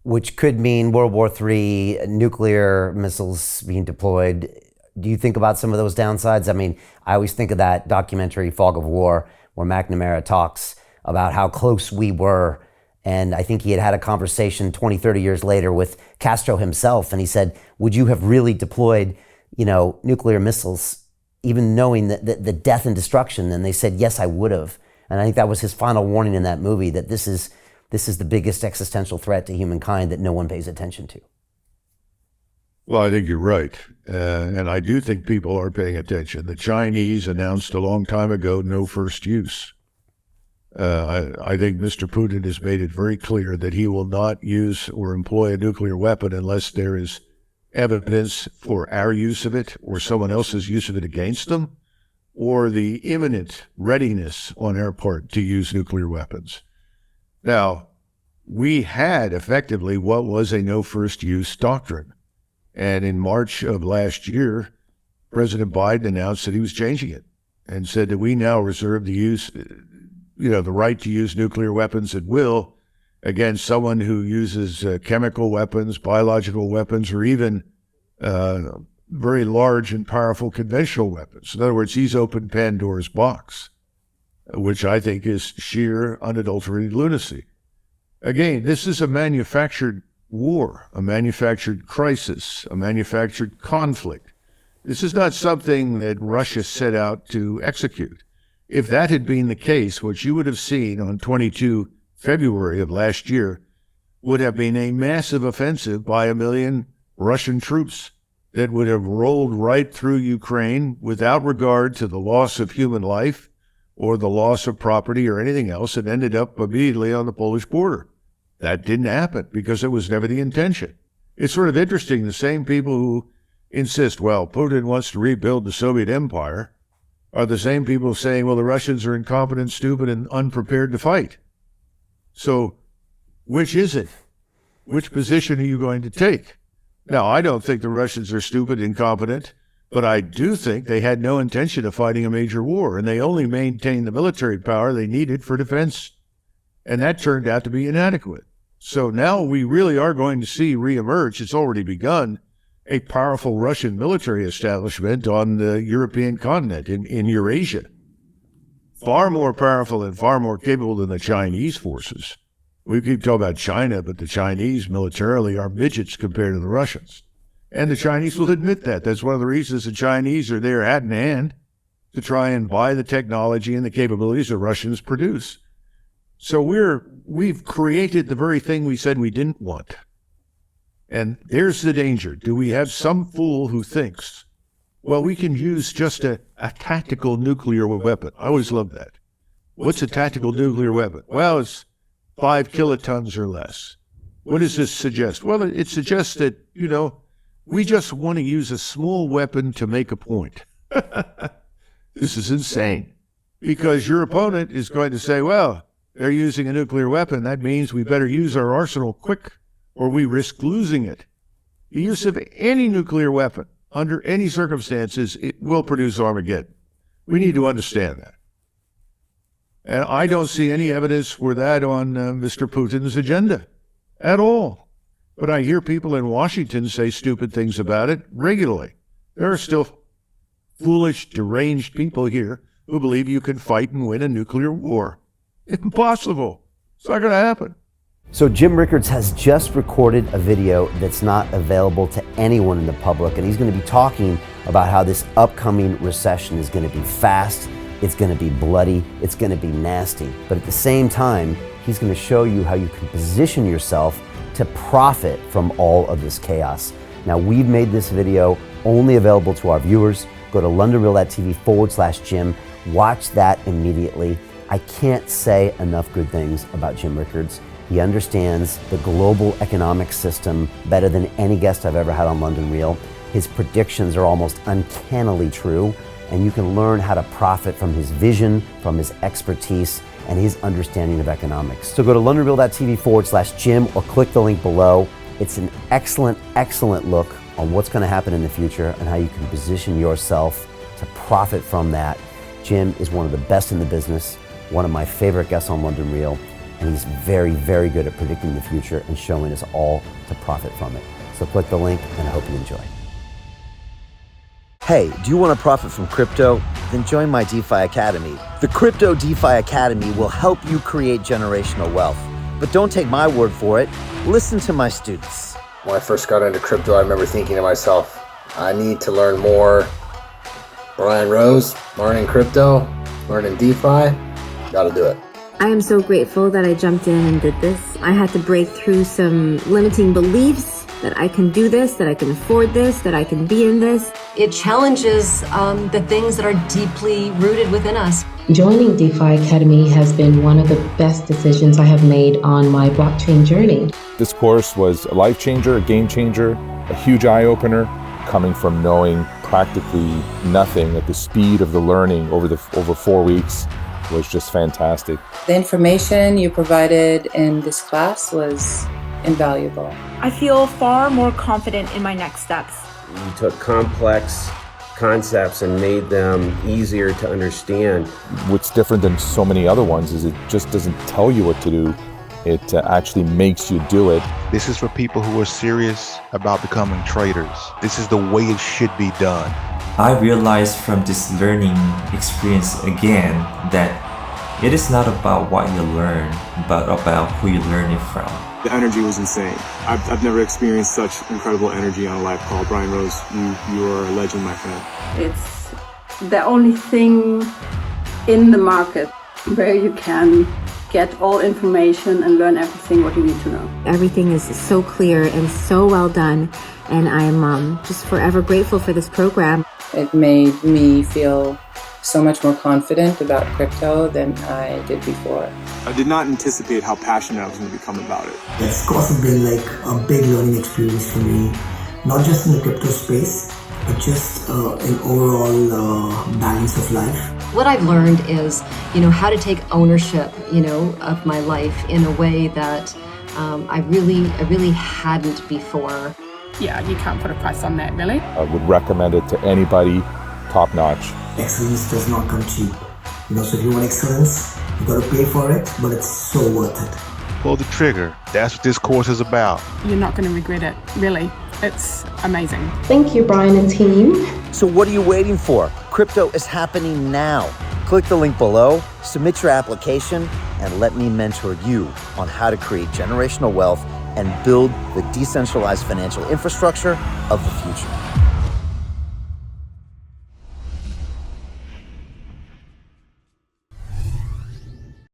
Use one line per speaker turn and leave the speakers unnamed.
which could mean World War III, nuclear missiles being deployed. Do you think about some of those downsides? I mean, I always think of that documentary, Fog of War, where McNamara talks about how close we were. And I think he had a conversation 20, 30 years later with Castro himself. And he said, would you have really deployed, nuclear missiles, even knowing that the death and destruction? And they said, yes, I would have. And I think that was his final warning in that movie, that this is the biggest existential threat to humankind that no one pays attention to.
Well, I think you're right. And I do think people are paying attention. The Chinese announced a long time ago, no first use. I think Mr. Putin has made it very clear that he will not use or employ a nuclear weapon unless there is evidence for our use of it or someone else's use of it against them, or the imminent readiness on our part to use nuclear weapons. Now, we had effectively what was a no first use doctrine. And in March of last year, President Biden announced that he was changing it and said that we now reserve the right to use nuclear weapons at will against someone who uses chemical weapons, biological weapons, or even very large and powerful conventional weapons. In other words, he's opened Pandora's box, which I think is sheer, unadulterated lunacy. Again, this is a manufactured war, a manufactured crisis, a manufactured conflict. This is not something that Russia set out to execute. If that had been the case, what you would have seen on 22 February of last year would have been a massive offensive by 1 million Russian troops that would have rolled right through Ukraine without regard to the loss of human life or the loss of property or anything else, and ended up immediately on the Polish border. That didn't happen because it was never the intention. It's sort of interesting, the same people who insist, well, Putin wants to rebuild the Soviet empire, are the same people saying, well, the Russians are incompetent, stupid, and unprepared to fight. So which is it? Which position are you going to take? Now, I don't think the Russians are stupid, incompetent, but I do think they had no intention of fighting a major war, and they only maintained the military power they needed for defense. And that turned out to be inadequate. So now we really are going to see reemerge, it's already begun, a powerful Russian military establishment on the European continent, in Eurasia. Far more powerful and far more capable than the Chinese forces. We keep talking about China, but the Chinese militarily are midgets compared to the Russians. And the Chinese will admit that. That's one of the reasons the Chinese are there hat in hand to try and buy the technology and the capabilities the Russians produce. So we've created the very thing we said we didn't want. And there's the danger. Do we have some fool who thinks, well, we can use just a tactical nuclear weapon? I always love that. What's a tactical nuclear weapon? Well, it's 5 kilotons or less. What does this suggest? Well, it suggests that, we just want to use a small weapon to make a point. This is insane. Because your opponent is going to say, well, they're using a nuclear weapon. That means we better use our arsenal quick, or we risk losing it. The use of any nuclear weapon, under any circumstances, it will produce Armageddon. We need to understand that. And I don't see any evidence for that on Mr. Putin's agenda at all. But I hear people in Washington say stupid things about it regularly. There are still foolish, deranged people here who believe you can fight and win a nuclear war. Impossible. It's not going to happen.
So Jim Rickards has just recorded a video that's not available to anyone in the public, and he's going to be talking about how this upcoming recession is going to be fast, it's going to be bloody, it's going to be nasty. But at the same time, he's going to show you how you can position yourself to profit from all of this chaos. Now, we've made this video only available to our viewers. Go to londonreal.tv/Jim. Watch that immediately. I can't say enough good things about Jim Rickards. He understands the global economic system better than any guest I've ever had on London Real. His predictions are almost uncannily true, and you can learn how to profit from his vision, from his expertise, and his understanding of economics. So go to londonreal.tv/Jim or click the link below. It's an excellent, excellent look on what's going to happen in the future and how you can position yourself to profit from that. Jim is one of the best in the business, one of my favorite guests on London Real, and he's very, very good at predicting the future and showing us all to profit from it. So click the link, and I hope you enjoy. Hey, do you want to profit from crypto? Then join my DeFi Academy. The Crypto DeFi Academy will help you create generational wealth. But don't take my word for it. Listen to my students.
When I first got into crypto, I remember thinking to myself, I need to learn more. Brian Rose, learning crypto, learning DeFi, gotta do it.
I am so grateful that I jumped in and did this. I had to break through some limiting beliefs that I can do this, that I can afford this, that I can be in this.
It challenges the things that are deeply rooted within us.
Joining DeFi Academy has been one of the best decisions I have made on my blockchain journey.
This course was a life changer, a game changer, a huge eye-opener, coming from knowing practically nothing at the speed of the learning over 4 weeks was just fantastic.
The information you provided in this class was invaluable.
I feel far more confident in my next steps.
You took complex concepts and made them easier to understand.
What's different than so many other ones is it just doesn't tell you what to do. It actually makes you do it.
This is for people who are serious about becoming traders. This is the way it should be done.
I realized from this learning experience again that it is not about what you learn, but about who you learn it from.
The energy was insane. I've never experienced such incredible energy on a live call. Brian Rose, you are a legend, my friend.
It's the only thing in the market where you can get all information and learn everything what you need to know.
Everything is so clear and so well done, and I'm just forever grateful for this program.
It made me feel so much more confident about crypto than I did before.
I did not anticipate how passionate I was going to become about it.
It's also been like a big learning experience for me, not just in the crypto space, but just an overall balance of life.
What I've learned is, how to take ownership, of my life in a way that I really hadn't before.
Yeah, you can't put a price on that, really.
I would recommend it to anybody, top notch.
Excellence does not come cheap. So if you want excellence, you got to pay for it, but it's so worth it.
Pull the trigger. That's what this course is about.
You're not going to regret it, really. It's amazing.
Thank you, Brian and team.
So what are you waiting for? Crypto is happening now. Click the link below, submit your application, and let me mentor you on how to create generational wealth and build the decentralized financial infrastructure of the future.